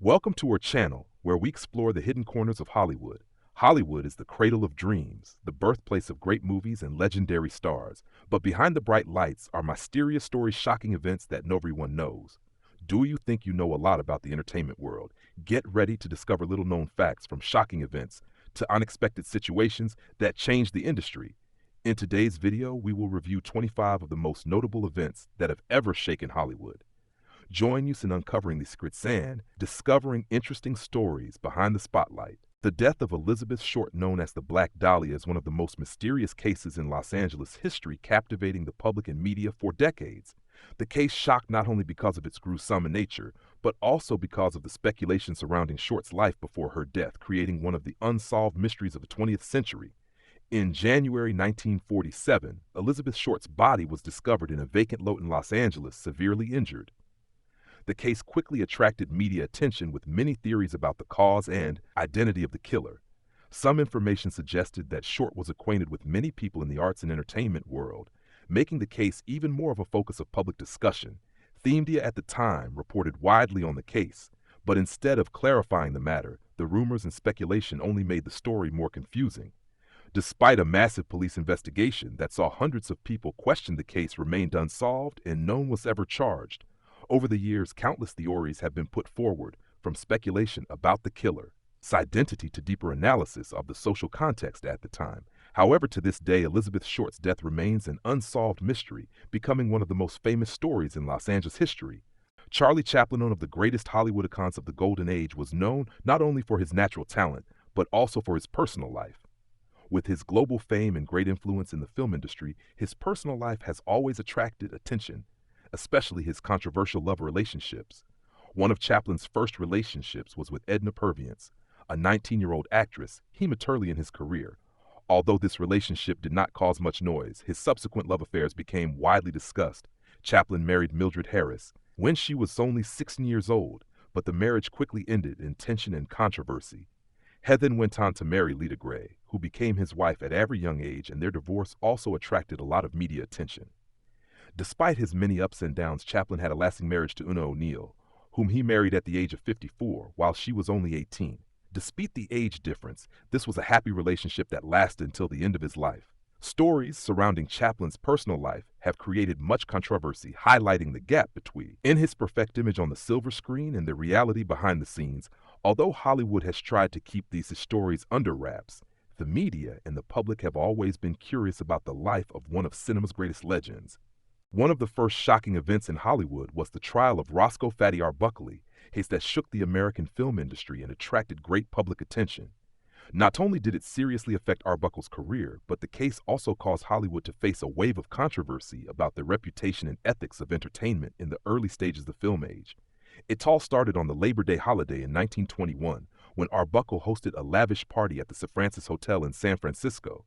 Welcome to our channel, where we explore the hidden corners of Hollywood. Hollywood is the cradle of dreams, the birthplace of great movies and legendary stars. But behind the bright lights are mysterious stories, shocking events that no everyone knows. Do you think you know a lot about the entertainment world? Get ready to discover little-known facts, from shocking events to unexpected situations that change the industry. In today's video, we will review 25 of the most notable events that have ever shaken Hollywood. Join us in uncovering the secrets and discovering interesting stories behind the spotlight. The death of Elizabeth Short, known as the Black Dahlia, is one of the most mysterious cases in Los Angeles history, captivating the public and media for decades. The case shocked not only because of its gruesome nature, but also because of the speculation surrounding Short's life before her death, creating one of the unsolved mysteries of the 20th century. In January 1947, Elizabeth Short's body was discovered in a vacant lot in Los Angeles, severely injured. The case quickly attracted media attention, with many theories about the cause and identity of the killer. Some information suggested that Short was acquainted with many people in the arts and entertainment world, making the case even more of a focus of public discussion. The media at the time reported widely on the case, but instead of clarifying the matter, the rumors and speculation only made the story more confusing. Despite a massive police investigation that saw hundreds of people question, the case remained unsolved and no one was ever charged. Over the years, countless theories have been put forward, from speculation about the killer's identity to deeper analysis of the social context at the time. However, to this day, Elizabeth Short's death remains an unsolved mystery, becoming one of the most famous stories in Los Angeles history. Charlie Chaplin, one of the greatest Hollywood icons of the Golden Age, was known not only for his natural talent, but also for his personal life. With his global fame and great influence in the film industry, his personal life has always attracted attention, especially his controversial love relationships. One of Chaplin's first relationships was with Edna Purviance, a 19-year-old actress, prematurely in his career. Although this relationship did not cause much noise, his subsequent love affairs became widely discussed. Chaplin married Mildred Harris when she was only 16 years old, but the marriage quickly ended in tension and controversy. He then went on to marry Lita Grey, who became his wife at a very young age, and their divorce also attracted a lot of media attention. Despite his many ups and downs, Chaplin had a lasting marriage to Una O'Neill, whom he married at the age of 54, while she was only 18. Despite the age difference, this was a happy relationship that lasted until the end of his life. Stories surrounding Chaplin's personal life have created much controversy, highlighting the gap between his perfect image on the silver screen and the reality behind the scenes. Although Hollywood has tried to keep these stories under wraps, the media and the public have always been curious about the life of one of cinema's greatest legends. One of the first shocking events in Hollywood was the trial of Roscoe "Fatty" Arbuckle, a case that shook the American film industry and attracted great public attention. Not only did it seriously affect Arbuckle's career, but the case also caused Hollywood to face a wave of controversy about the reputation and ethics of entertainment in the early stages of the film age. It all started on the Labor Day holiday in 1921, when Arbuckle hosted a lavish party at the Sir Francis Hotel in San Francisco.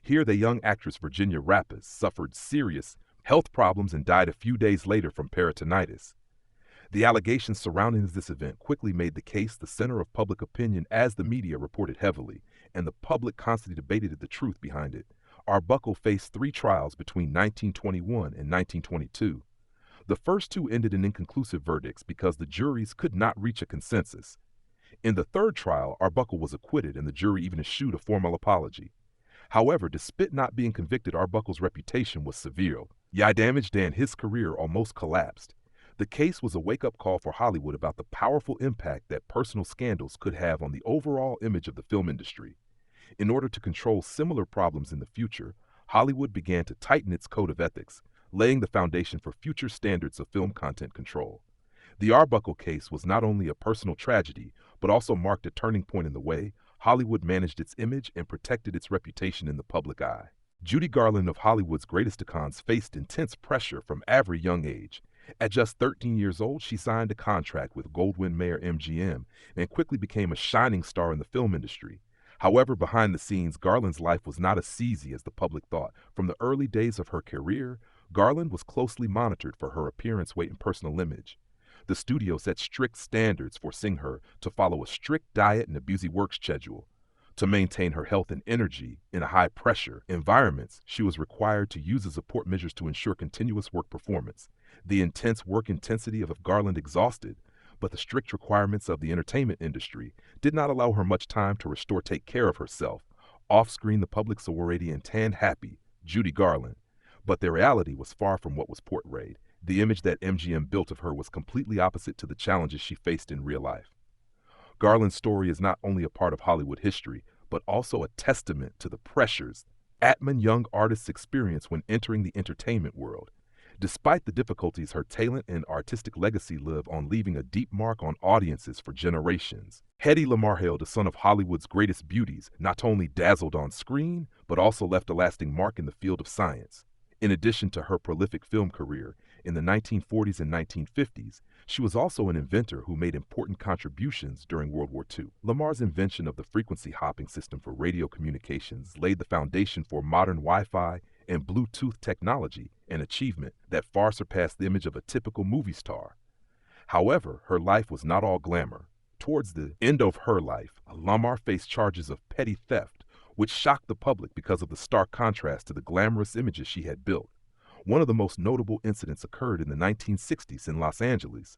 Here, the young actress Virginia Rapace suffered serious health problems and died a few days later from peritonitis. The allegations surrounding this event quickly made the case the center of public opinion, as the media reported heavily, and the public constantly debated the truth behind it. Arbuckle faced 3 trials between 1921 and 1922. The first 2 ended in inconclusive verdicts because the juries could not reach a consensus. In the third trial, Arbuckle was acquitted, and the jury even issued a formal apology. However, despite not being convicted, Arbuckle's reputation was severe. Damaged, and his career almost collapsed. The case was a wake-up call for Hollywood about the powerful impact that personal scandals could have on the overall image of the film industry. In order to control similar problems in the future, Hollywood began to tighten its code of ethics, laying the foundation for future standards of film content control. The Arbuckle case was not only a personal tragedy, but also marked a turning point in the way Hollywood managed its image and protected its reputation in the public eye. Judy Garland, of Hollywood's greatest icons, faced intense pressure from a very young age. At just 13 years old, she signed a contract with Goldwyn-Mayer MGM and quickly became a shining star in the film industry. However, behind the scenes, Garland's life was not as easy as the public thought. From the early days of her career, Garland was closely monitored for her appearance, weight, and personal image. The studio set strict standards, forcing her to follow a strict diet and abusive work schedule. To maintain her health and energy in a high-pressure environments, she was required to use the support measures to ensure continuous work performance. The intense work intensity of Garland exhausted, but the strict requirements of the entertainment industry did not allow her much time to restore take care of herself. Off-screen, the public saw already and tanned happy, Judy Garland. But their reality was far from what was portrayed. The image that MGM built of her was completely opposite to the challenges she faced in real life. Garland's story is not only a part of Hollywood history, but also a testament to the pressures Atman young artists experience when entering the entertainment world. Despite the difficulties, her talent and artistic legacy live on, leaving a deep mark on audiences for generations. Hedy Lamarr, the son of Hollywood's greatest beauties, not only dazzled on screen, but also left a lasting mark in the field of science. In addition to her prolific film career, in the 1940s and 1950s, she was also an inventor who made important contributions during World War II. Lamar's invention of the frequency hopping system for radio communications laid the foundation for modern Wi-Fi and Bluetooth technology, an achievement that far surpassed the image of a typical movie star. However, her life was not all glamour. Towards the end of her life, Lamarr faced charges of petty theft, which shocked the public because of the stark contrast to the glamorous images she had built. One of the most notable incidents occurred in the 1960s in Los Angeles,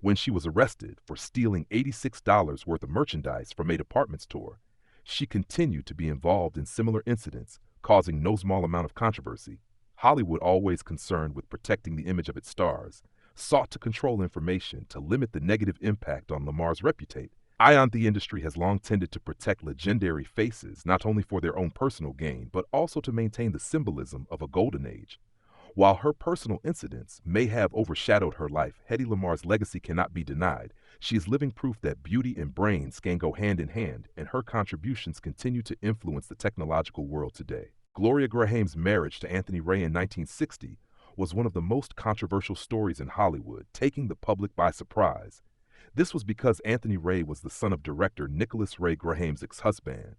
when she was arrested for stealing $86 worth of merchandise from a department store. She continued to be involved in similar incidents, causing no small amount of controversy. Hollywood, always concerned with protecting the image of its stars, sought to control information to limit the negative impact on Lamar's reputation. The industry has long tended to protect legendary faces, not only for their own personal gain, but also to maintain the symbolism of a golden age. While her personal incidents may have overshadowed her life, Hedy Lamarr's legacy cannot be denied. She is living proof that beauty and brains can go hand in hand, and her contributions continue to influence the technological world today. Gloria Graham's marriage to Anthony Ray in 1960 was one of the most controversial stories in Hollywood, taking the public by surprise. This was because Anthony Ray was the son of director Nicholas Ray Graham's ex-husband.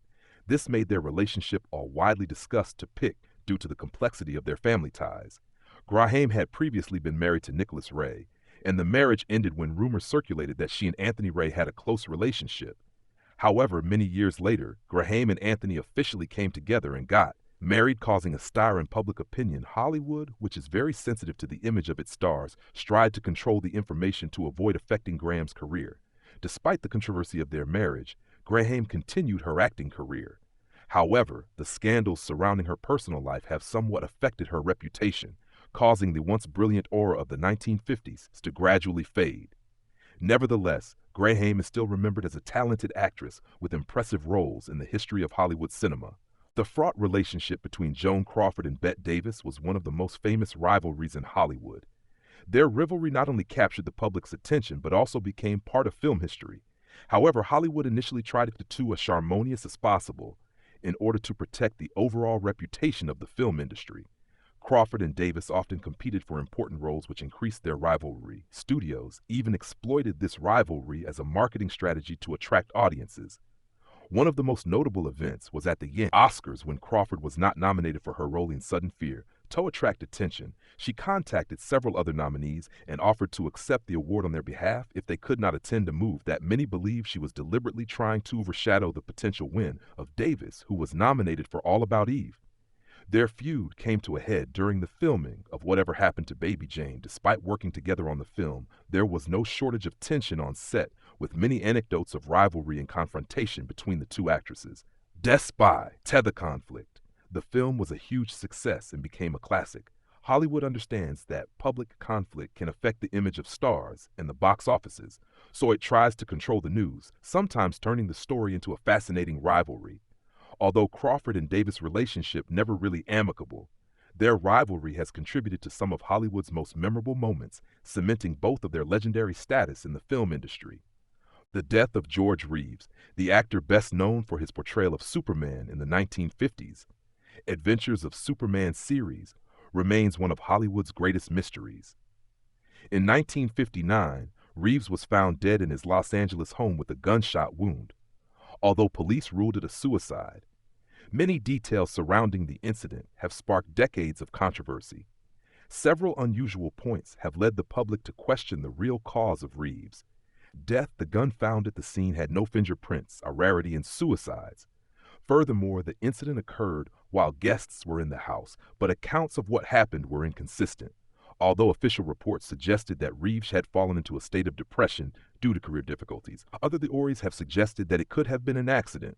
This made their relationship all widely discussed to pick due to the complexity of their family ties. Graham had previously been married to Nicholas Ray, and the marriage ended when rumors circulated that she and Anthony Ray had a close relationship. However, many years later, Graham and Anthony officially came together and got married, causing a stir in public opinion. Hollywood, which is very sensitive to the image of its stars, tried to control the information to avoid affecting Graham's career. Despite the controversy of their marriage, Graham continued her acting career. However, the scandals surrounding her personal life have somewhat affected her reputation, causing the once brilliant aura of the 1950s to gradually fade. Nevertheless, Graham is still remembered as a talented actress with impressive roles in the history of Hollywood cinema. The fraught relationship between Joan Crawford and Bette Davis was one of the most famous rivalries in Hollywood. Their rivalry not only captured the public's attention, but also became part of film history. However, Hollywood initially tried to keep the two as harmonious as possible in order to protect the overall reputation of the film industry. Crawford and Davis often competed for important roles, which increased their rivalry. Studios even exploited this rivalry as a marketing strategy to attract audiences. One of the most notable events was at the Oscars when Crawford was not nominated for her role in Sudden Fear. To attract attention, she contacted several other nominees and offered to accept the award on their behalf if they could not attend, a move that many believe she was deliberately trying to overshadow the potential win of Davis, who was nominated for All About Eve. Their feud came to a head during the filming of Whatever Happened to Baby Jane. Despite working together on the film, there was no shortage of tension on set, with many anecdotes of rivalry and confrontation between the two actresses. Despite the conflict, the film was a huge success and became a classic. Hollywood understands that public conflict can affect the image of stars and the box offices, so it tries to control the news, sometimes turning the story into a fascinating rivalry. Although Crawford and Davis' relationship never really amicable, their rivalry has contributed to some of Hollywood's most memorable moments, cementing both of their legendary status in the film industry. The death of George Reeves, the actor best known for his portrayal of Superman in the 1950s, Adventures of Superman series, remains one of Hollywood's greatest mysteries. In 1959, Reeves was found dead in his Los Angeles home with a gunshot wound. Although police ruled it a suicide, many details surrounding the incident have sparked decades of controversy. Several unusual points have led the public to question the real cause of Reeves' death. The gun found at the scene had no fingerprints, a rarity in suicides. Furthermore, the incident occurred while guests were in the house, but accounts of what happened were inconsistent. Although official reports suggested that Reeves had fallen into a state of depression due to career difficulties, other theories have suggested that it could have been an accident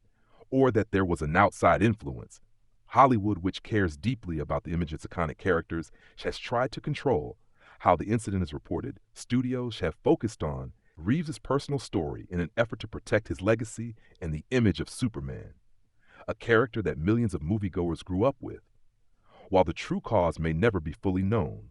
or that there was an outside influence. Hollywood, which cares deeply about the image of its iconic characters, has tried to control how the incident is reported. Studios have focused on Reeves' personal story in an effort to protect his legacy and the image of Superman, a character that millions of moviegoers grew up with. While the true cause may never be fully known,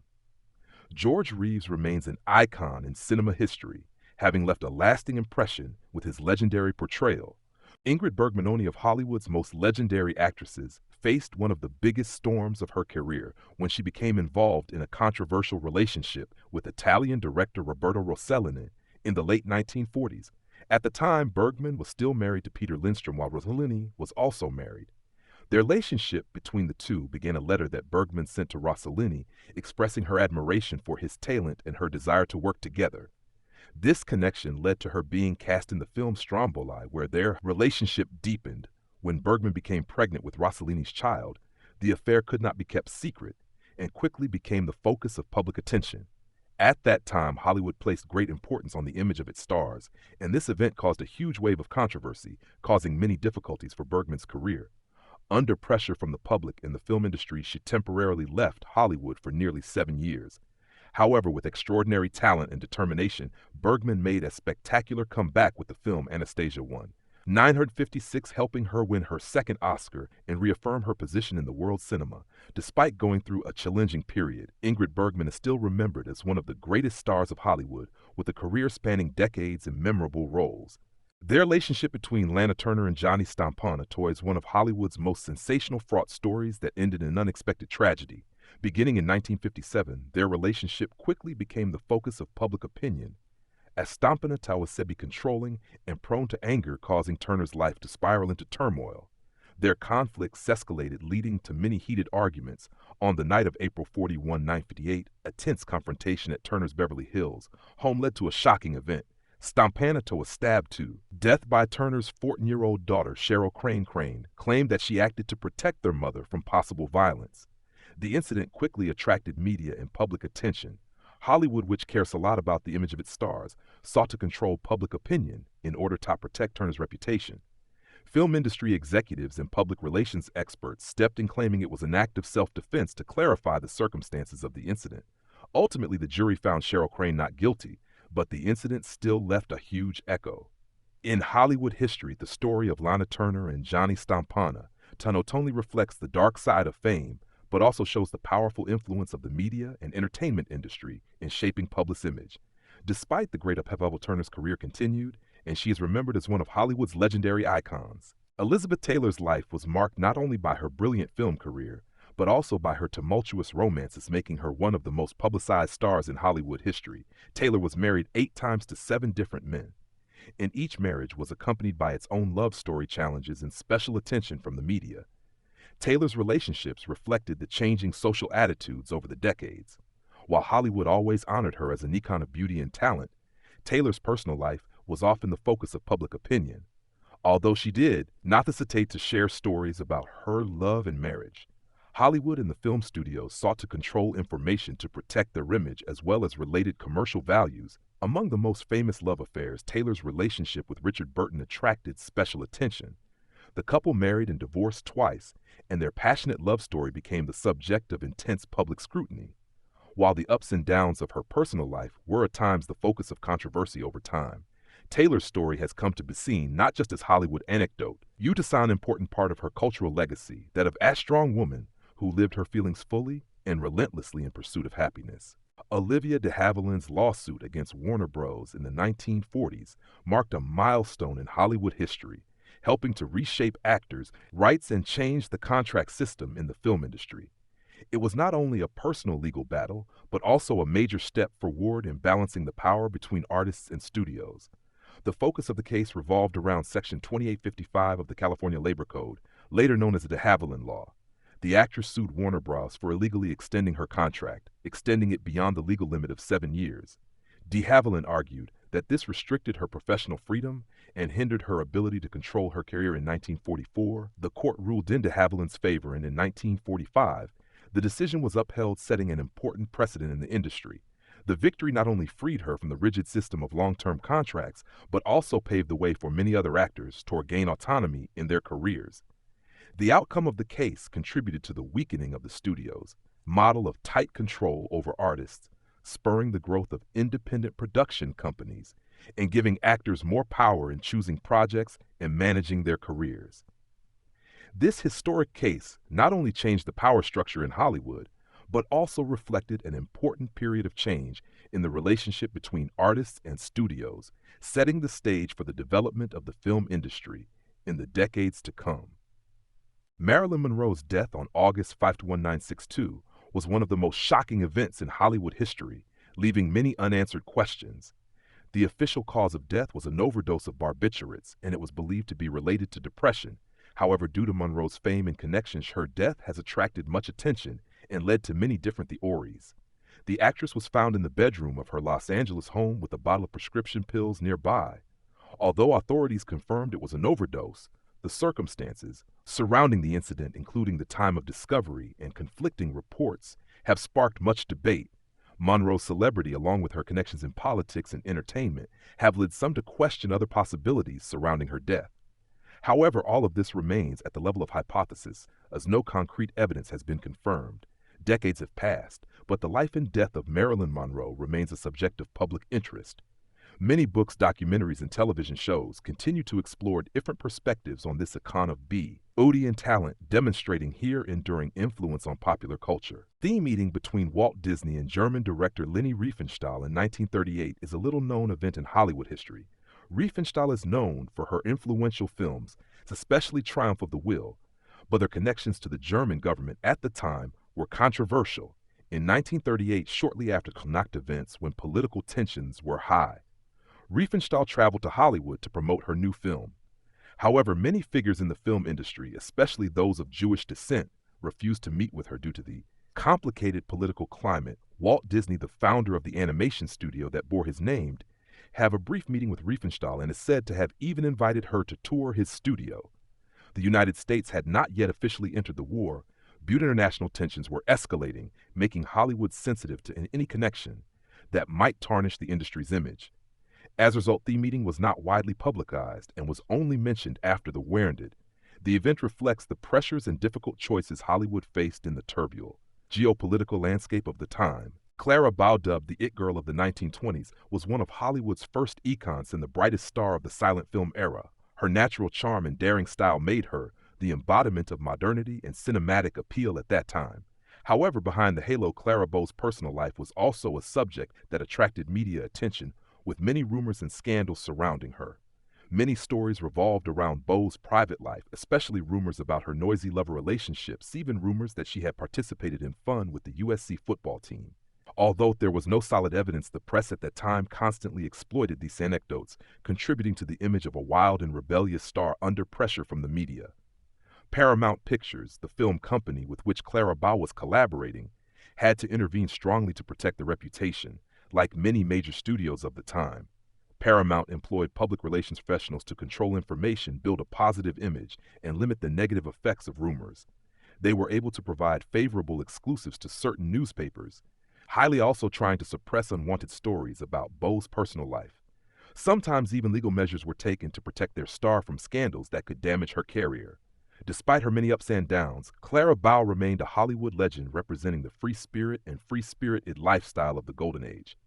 George Reeves remains an icon in cinema history, having left a lasting impression with his legendary portrayal. Ingrid Bergman, of Hollywood's most legendary actresses, faced one of the biggest storms of her career when she became involved in a controversial relationship with Italian director Roberto Rossellini in the late 1940s. At the time, Bergman was still married to Peter Lindstrom, while Rossellini was also married. The relationship between the two began a letter that Bergman sent to Rossellini expressing her admiration for his talent and her desire to work together. This connection led to her being cast in the film Stromboli, where their relationship deepened. When Bergman became pregnant with Rossellini's child, the affair could not be kept secret and quickly became the focus of public attention. At that time, Hollywood placed great importance on the image of its stars, and this event caused a huge wave of controversy, causing many difficulties for Bergman's career. Under pressure from the public and the film industry, she temporarily left Hollywood for nearly 7 years. However, with extraordinary talent and determination, Bergman made a spectacular comeback with the film Anastasia won, 956, helping her win her second Oscar and reaffirm her position in the world cinema. Despite going through a challenging period, Ingrid Bergman is still remembered as one of the greatest stars of Hollywood, with a career spanning decades and memorable roles. Their relationship between Lana Turner and Johnny Stompana toys one of Hollywood's most sensational fraught stories that ended in an unexpected tragedy. Beginning in 1957, their relationship quickly became the focus of public opinion, as Stompana was said to be controlling and prone to anger, causing Turner's life to spiral into turmoil. Their conflicts escalated, leading to many heated arguments. On the night of April 41, 1958, a tense confrontation at Turner's Beverly Hills home led to a shocking event. Stompana was stabbed to death by Turner's 14-year-old daughter, Cheryl Crane claimed that she acted to protect their mother from possible violence. The incident quickly attracted media and public attention. Hollywood, which cares a lot about the image of its stars, sought to control public opinion in order to protect Turner's reputation. Film industry executives and public relations experts stepped in, claiming it was an act of self-defense to clarify the circumstances of the incident. Ultimately, the jury found Cheryl Crane not guilty, but the incident still left a huge echo. In Hollywood history, the story of Lana Turner and Johnny Stompana not only reflects the dark side of fame, but also shows the powerful influence of the media and entertainment industry in shaping public's image. Despite the great upheaval, Turner's career continued, and she is remembered as one of Hollywood's legendary icons. Elizabeth Taylor's life was marked not only by her brilliant film career, but also by her tumultuous romances, making her one of the most publicized stars in Hollywood history. Taylor was married 8 times to 7 different men, and each marriage was accompanied by its own love story challenges and special attention from the media. Taylor's relationships reflected the changing social attitudes over the decades. While Hollywood always honored her as an icon of beauty and talent, Taylor's personal life was often the focus of public opinion, although she did not hesitate to share stories about her love and marriage. Hollywood and the film studios sought to control information to protect their image as well as related commercial values. Among the most famous love affairs, Taylor's relationship with Richard Burton attracted special attention. The couple married and divorced twice, and their passionate love story became the subject of intense public scrutiny. While the ups and downs of her personal life were at times the focus of controversy over time, Taylor's story has come to be seen not just as Hollywood anecdote, viewed as an important part of her cultural legacy, that of a strong woman who lived her feelings fully and relentlessly in pursuit of happiness. Olivia de Havilland's lawsuit against Warner Bros. In the 1940s marked a milestone in Hollywood history, helping to reshape actors' rights and change the contract system in the film industry. It was not only a personal legal battle, but also a major step forward in balancing the power between artists and studios. The focus of the case revolved around Section 2855 of the California Labor Code, later known as the de Havilland Law. The actress sued Warner Bros. For illegally extending her contract, extending it beyond the legal limit of 7 years. De Havilland argued that this restricted her professional freedom and hindered her ability to control her career. In 1944, the court ruled in de Havilland's favor, and in 1945, The decision was upheld, setting an important precedent in the industry. The victory not only freed her from the rigid system of long-term contracts, but also paved the way for many other actors to gain autonomy in their careers. The outcome of the case contributed to the weakening of the studio's model of tight control over artists, spurring the growth of independent production companies and giving actors more power in choosing projects and managing their careers. This historic case not only changed the power structure in Hollywood, but also reflected an important period of change in the relationship between artists and studios, setting the stage for the development of the film industry in the decades to come. Marilyn Monroe's death on August 5, 1962 was one of the most shocking events in Hollywood history, leaving many unanswered questions. The official cause of death was an overdose of barbiturates, and it was believed to be related to depression. However, due to Monroe's fame and connections, her death has attracted much attention and led to many different theories. The actress was found in the bedroom of her Los Angeles home with a bottle of prescription pills nearby. Although authorities confirmed it was an overdose, the circumstances surrounding the incident, including the time of discovery and conflicting reports, have sparked much debate. Monroe's celebrity, along with her connections in politics and entertainment, have led some to question other possibilities surrounding her death. However, all of this remains at the level of hypothesis, as no concrete evidence has been confirmed. Decades have passed, but the life and death of Marilyn Monroe remains a subject of public interest. Many books, documentaries, and television shows continue to explore different perspectives on this icon of beauty and talent, demonstrating her enduring influence on popular culture. The meeting between Walt Disney and German director Leni Riefenstahl in 1938 is a little-known event in Hollywood history. Riefenstahl is known for her influential films, especially Triumph of the Will, but her connections to the German government at the time were controversial. In 1938, shortly after Connacht events when political tensions were high, Riefenstahl traveled to Hollywood to promote her new film. However, many figures in the film industry, especially those of Jewish descent, refused to meet with her due to the complicated political climate. Walt Disney, the founder of the animation studio that bore his name, had a brief meeting with Riefenstahl and is said to have even invited her to tour his studio. The United States had not yet officially entered the war, but international tensions were escalating, making Hollywood sensitive to any connection that might tarnish the industry's image. As a result, the meeting was not widely publicized and was only mentioned after the war ended. The event reflects the pressures and difficult choices Hollywood faced in the turbulent geopolitical landscape of the time. Clara Bow, dubbed the It Girl of the 1920s, was one of Hollywood's first icons and the brightest star of the silent film era. Her natural charm and daring style made her the embodiment of modernity and cinematic appeal at that time. However, behind the halo, Clara Bow's personal life was also a subject that attracted media attention, with many rumors and scandals surrounding her. Many stories revolved around Bow's private life, especially rumors about her noisy lover relationships, even rumors that she had participated in fun with the USC football team. Although there was no solid evidence, the press at that time constantly exploited these anecdotes, contributing to the image of a wild and rebellious star under pressure from the media. Paramount Pictures, the film company with which Clara Bow was collaborating, had to intervene strongly to protect the reputation. Like many major studios of the time, Paramount employed public relations professionals to control information, build a positive image, and limit the negative effects of rumors. They were able to provide favorable exclusives to certain newspapers, highly also trying to suppress unwanted stories about Bow's personal life. Sometimes even legal measures were taken to protect their star from scandals that could damage her career. Despite her many ups and downs, Clara Bow remained a Hollywood legend representing the free spirit and free-spirited lifestyle of the Golden Age.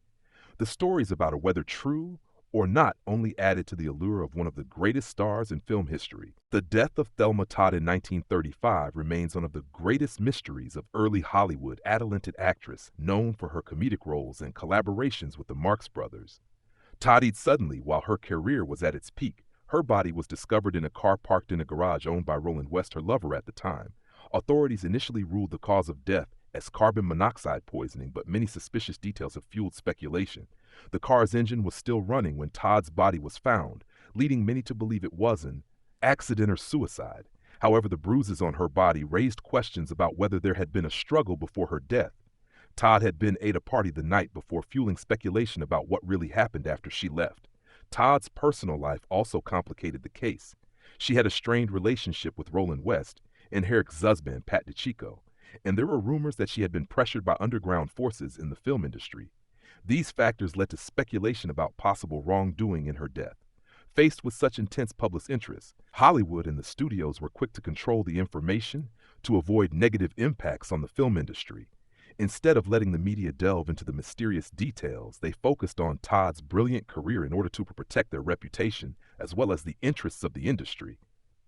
The stories about her, whether true or not, only added to the allure of one of the greatest stars in film history. The death of Thelma Todd in 1935 remains one of the greatest mysteries of early Hollywood. A talented actress known for her comedic roles and collaborations with the Marx Brothers. Todd died suddenly while her career was at its peak. Her body was discovered in a car parked in a garage owned by Roland West, her lover at the time. Authorities initially ruled the cause of death as carbon monoxide poisoning, but many suspicious details have fueled speculation. The car's engine was still running when Todd's body was found, leading many to believe it was an accident or suicide. However, the bruises on her body raised questions about whether there had been a struggle before her death. Todd had been at a party the night before, fueling speculation about what really happened after she left. Todd's personal life also complicated the case. She had a strained relationship with Roland West and her ex-husband, Pat DiCicco. and there were rumors that she had been pressured by underground forces in the film industry. These factors led to speculation about possible wrongdoing in her death. Faced with such intense public interest, Hollywood and the studios were quick to control the information to avoid negative impacts on the film industry. Instead of letting the media delve into the mysterious details, they focused on Todd's brilliant career in order to protect their reputation as well as the interests of the industry.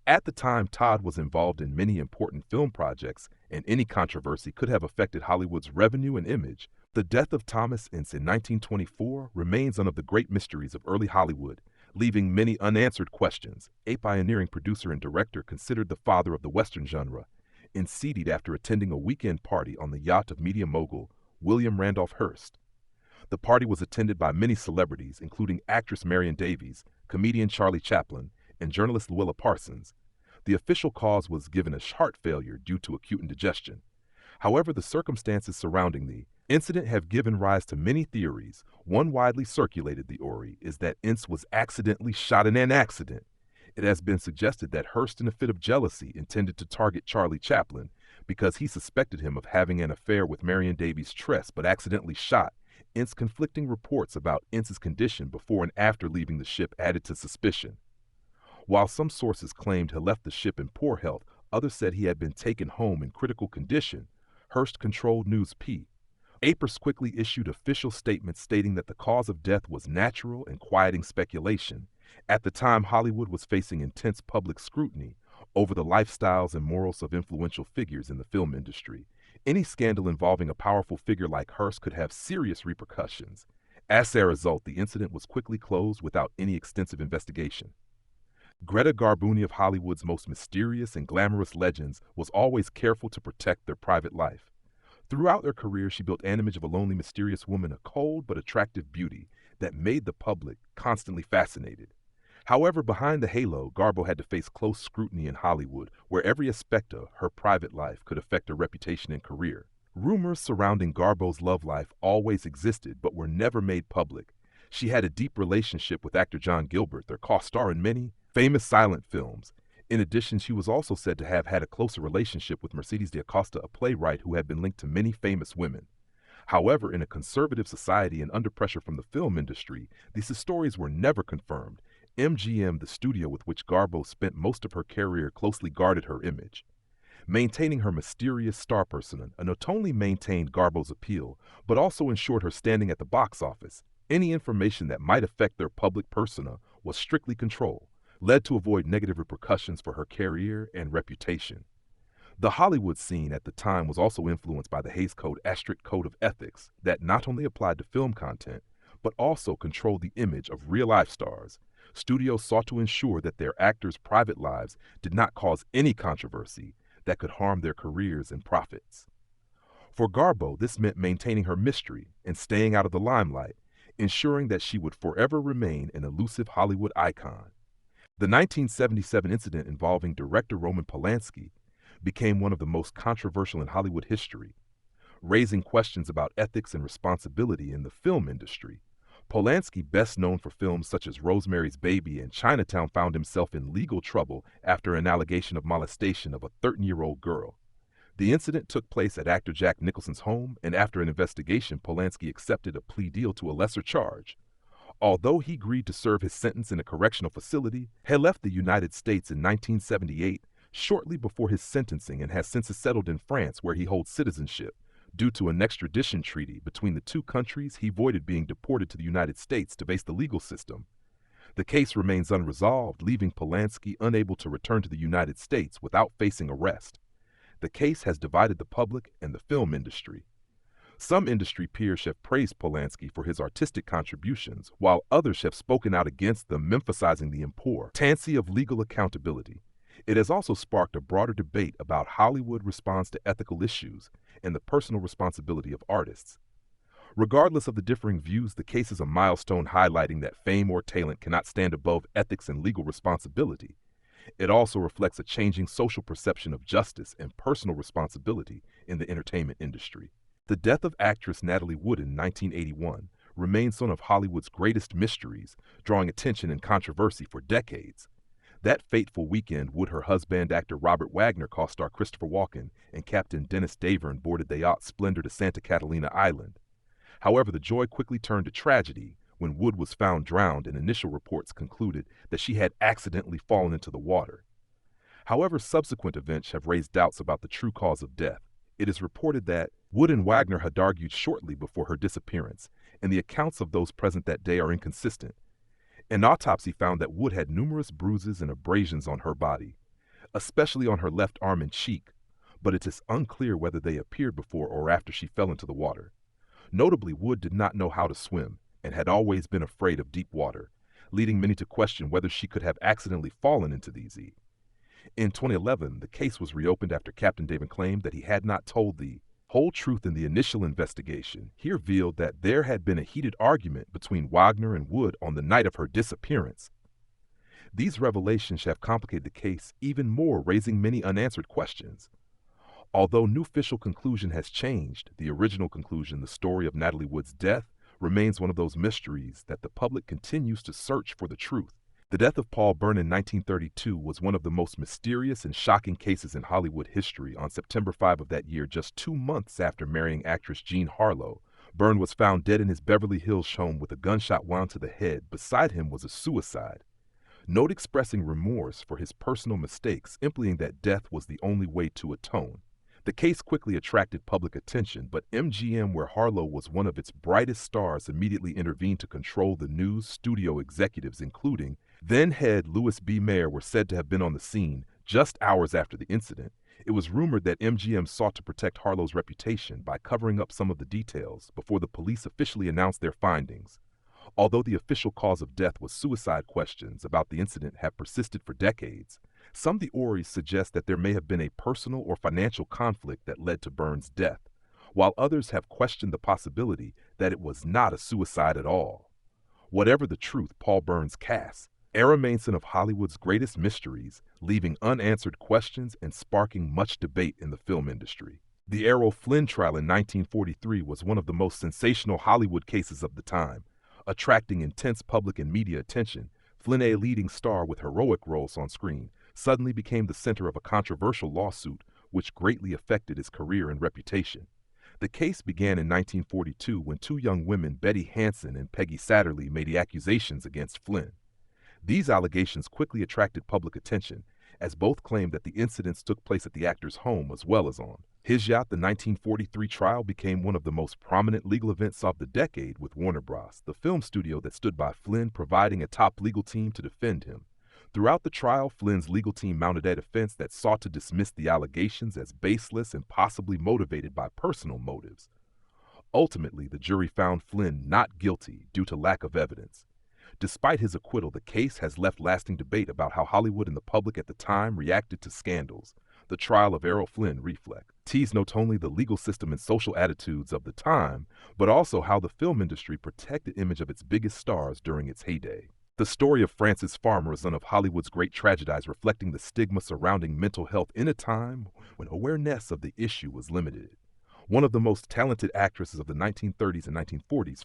At the time, Todd was involved in many important film projects, and any controversy could have affected Hollywood's revenue and image. The death of Thomas Ince in 1924 remains one of the great mysteries of early Hollywood, leaving many unanswered questions. A pioneering producer and director considered the father of the Western genre, Ince died after attending a weekend party on the yacht of media mogul William Randolph Hearst. The party was attended by many celebrities, including actress Marion Davies, comedian Charlie Chaplin, and journalist Luella Parsons. The official cause was given as heart failure due to acute indigestion. However, the circumstances surrounding the incident have given rise to many theories. One widely circulated theory is that Ince was accidentally shot in an accident. It has been suggested that Hearst, in a fit of jealousy, intended to target Charlie Chaplin because he suspected him of having an affair with Marion Davies' Tress but accidentally shot Ince. Conflicting reports about Ince's condition before and after leaving the ship added to suspicion. While some sources claimed he left the ship in poor health, others said he had been taken home in critical condition. Hearst-controlled News P. Apers quickly issued official statements stating that the cause of death was natural and quieting speculation. At the time, Hollywood was facing intense public scrutiny over the lifestyles and morals of influential figures in the film industry. Any scandal involving a powerful figure like Hearst could have serious repercussions. As a result, the incident was quickly closed without any extensive investigation. Greta Garbo, of Hollywood's most mysterious and glamorous legends, was always careful to protect their private life. Throughout her career, she built an image of a lonely, mysterious woman, a cold but attractive beauty that made the public constantly fascinated. However, behind the halo, Garbo had to face close scrutiny in Hollywood, where every aspect of her private life could affect her reputation and career. Rumors surrounding Garbo's love life always existed but were never made public. She had a deep relationship with actor John Gilbert, their co-star in many famous silent films. In addition, she was also said to have had a closer relationship with Mercedes de Acosta, a playwright who had been linked to many famous women. However, in a conservative society and under pressure from the film industry, these stories were never confirmed. MGM, the studio with which Garbo spent most of her career, closely guarded her image. Maintaining her mysterious star persona not only maintained Garbo's appeal, but also ensured her standing at the box office. Any information that might affect their public persona was strictly controlled, led to avoid negative repercussions for her career and reputation. The Hollywood scene at the time was also influenced by the Hays Code, a strict code of ethics that not only applied to film content, but also controlled the image of real-life stars. Studios sought to ensure that their actors' private lives did not cause any controversy that could harm their careers and profits. For Garbo, this meant maintaining her mystery and staying out of the limelight, ensuring that she would forever remain an elusive Hollywood icon. The 1977 incident involving director Roman Polanski became one of the most controversial in Hollywood history, raising questions about ethics and responsibility in the film industry. Polanski, best known for films such as Rosemary's Baby and Chinatown, found himself in legal trouble after an allegation of molestation of a 13-year-old girl. The incident took place at actor Jack Nicholson's home, and after an investigation, Polanski accepted a plea deal to a lesser charge. Although he agreed to serve his sentence in a correctional facility, he left the United States in 1978, shortly before his sentencing, and has since settled in France, where he holds citizenship. Due to an extradition treaty between the two countries, he avoided being deported to the United States to face the legal system. The case remains unresolved, leaving Polanski unable to return to the United States without facing arrest. The case has divided the public and the film industry. Some industry peers have praised Polanski for his artistic contributions, while others have spoken out against them, emphasizing the importance of legal accountability. It has also sparked a broader debate about how Hollywood responds to ethical issues and the personal responsibility of artists. Regardless of the differing views, the case is a milestone highlighting that fame or talent cannot stand above ethics and legal responsibility. It also reflects a changing social perception of justice and personal responsibility in the entertainment industry. The death of actress Natalie Wood in 1981 remains one of Hollywood's greatest mysteries, drawing attention and controversy for decades. That fateful weekend, Wood, her husband, actor Robert Wagner, co-star Christopher Walken, and Captain Dennis Davern boarded the yacht Splendor to Santa Catalina Island. However, the joy quickly turned to tragedy when Wood was found drowned and initial reports concluded that she had accidentally fallen into the water. However, subsequent events have raised doubts about the true cause of death. It is reported that Wood and Wagner had argued shortly before her disappearance, and the accounts of those present that day are inconsistent. An autopsy found that Wood had numerous bruises and abrasions on her body, especially on her left arm and cheek, but it is unclear whether they appeared before or after she fell into the water. Notably, Wood did not know how to swim and had always been afraid of deep water, leading many to question whether she could have accidentally fallen into the sea. In 2011, the case was reopened after Captain Davern claimed that he had not told the whole truth in the initial investigation. He revealed that there had been a heated argument between Wagner and Wood on the night of her disappearance. These revelations have complicated the case even more, raising many unanswered questions. Although no official conclusion has changed, the original conclusion, the story of Natalie Wood's death, remains one of those mysteries that the public continues to search for the truth. The death of Paul Byrne in 1932 was one of the most mysterious and shocking cases in Hollywood history. On September 5 of that year, just 2 months after marrying actress Jean Harlow, Byrne was found dead in his Beverly Hills home with a gunshot wound to the head. Beside him was a suicide note expressing remorse for his personal mistakes, implying that death was the only way to atone. The case quickly attracted public attention, but MGM, where Harlow was one of its brightest stars, immediately intervened to control the news. Studio executives, including then-head Louis B. Mayer, were said to have been on the scene just hours after the incident. It was rumored that MGM sought to protect Harlow's reputation by covering up some of the details before the police officially announced their findings. Although the official cause of death was suicide, questions about the incident have persisted for decades. Some theories suggest that there may have been a personal or financial conflict that led to Byrne's death, while others have questioned the possibility that it was not a suicide at all. Whatever the truth, Paul Byrne's cast remains one of Hollywood's greatest mysteries, leaving unanswered questions and sparking much debate in the film industry. The Errol Flynn trial in 1943 was one of the most sensational Hollywood cases of the time, attracting intense public and media attention. Flynn, a leading star with heroic roles on screen, suddenly became the center of a controversial lawsuit which greatly affected his career and reputation. The case began in 1942 when 2 young women, Betty Hansen and Peggy Satterlee, made accusations against Flynn. These allegations quickly attracted public attention, as both claimed that the incidents took place at the actor's home as well as on his yacht. The 1943 trial became one of the most prominent legal events of the decade, with Warner Bros., the film studio that stood by Flynn, providing a top legal team to defend him. Throughout the trial, Flynn's legal team mounted a defense that sought to dismiss the allegations as baseless and possibly motivated by personal motives. Ultimately, the jury found Flynn not guilty due to lack of evidence. Despite his acquittal, the case has left lasting debate about how Hollywood and the public at the time reacted to scandals. The trial of Errol Flynn reflects not only the legal system and social attitudes of the time, but also how the film industry protected the image of its biggest stars during its heyday. The story of Frances Farmer is one of Hollywood's great tragedies, reflecting the stigma surrounding mental health in a time when awareness of the issue was limited. One of the most talented actresses of the 1930s and 1940s,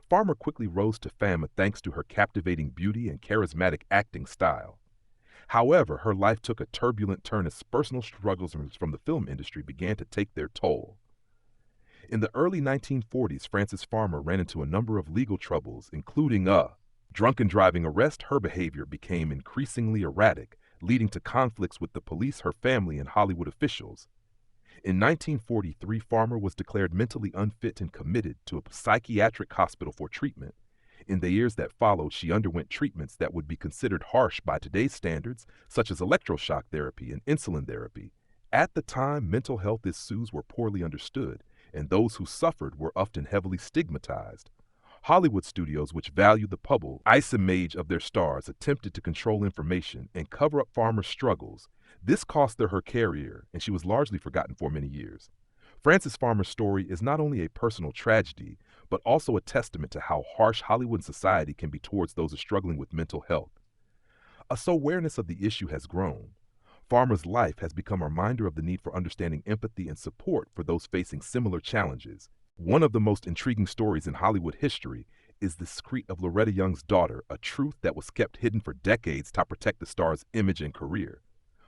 Farmer quickly rose to fame thanks to her captivating beauty and charismatic acting style. However, her life took a turbulent turn as personal struggles from the film industry began to take their toll. In the early 1940s, Frances Farmer ran into a number of legal troubles, including a drunken driving arrest. Her behavior became increasingly erratic, leading to conflicts with the police, her family, and Hollywood officials. In 1943, Farmer was declared mentally unfit and committed to a psychiatric hospital for treatment. In the years that followed, she underwent treatments that would be considered harsh by today's standards, such as electroshock therapy and insulin therapy. At the time, mental health issues were poorly understood, and those who suffered were often heavily stigmatized. Hollywood studios, which valued the public image of their stars, attempted to control information and cover up Farmer's struggles. This cost her career, and she was largely forgotten for many years. Frances Farmer's story is not only a personal tragedy, but also a testament to how harsh Hollywood society can be towards those struggling with mental health. As awareness of the issue has grown, Farmer's life has become a reminder of the need for understanding, empathy, and support for those facing similar challenges. One of the most intriguing stories in Hollywood history is the secret of Loretta Young's daughter, a truth that was kept hidden for decades to protect the star's image and career.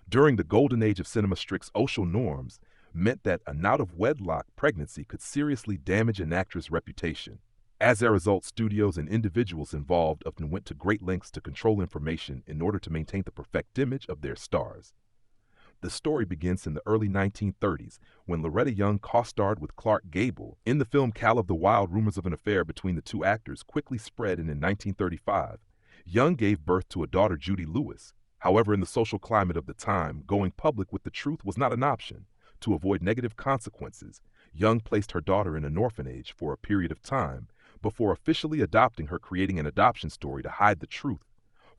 During the golden age of cinema, strict social norms meant that an out-of-wedlock pregnancy could seriously damage an actress' reputation. As a result, studios and individuals involved often went to great lengths to control information in order to maintain the perfect image of their stars. The story begins in the early 1930s when Loretta Young co-starred with Clark Gable in the film Call of the Wild. Rumors of an affair between the two actors quickly spread, and in 1935, Young gave birth to a daughter, Judy Lewis. However, in the social climate of the time, going public with the truth was not an option. To avoid negative consequences, Young placed her daughter in an orphanage for a period of time before officially adopting her, creating an adoption story to hide the truth.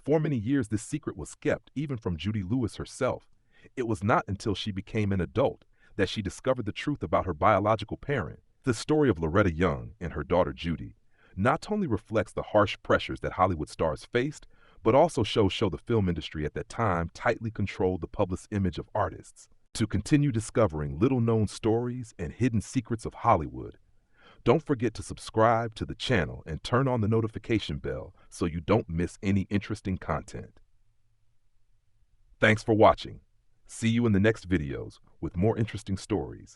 For many years, this secret was kept, even from Judy Lewis herself. It was not until she became an adult that she discovered the truth about her biological parent. The story of Loretta Young and her daughter Judy not only reflects the harsh pressures that Hollywood stars faced, but also shows the film industry at that time tightly controlled the public image of artists. To continue discovering little-known stories and hidden secrets of Hollywood, don't forget to subscribe to the channel and turn on the notification bell so you don't miss any interesting content. Thanks for watching. See you in the next videos with more interesting stories.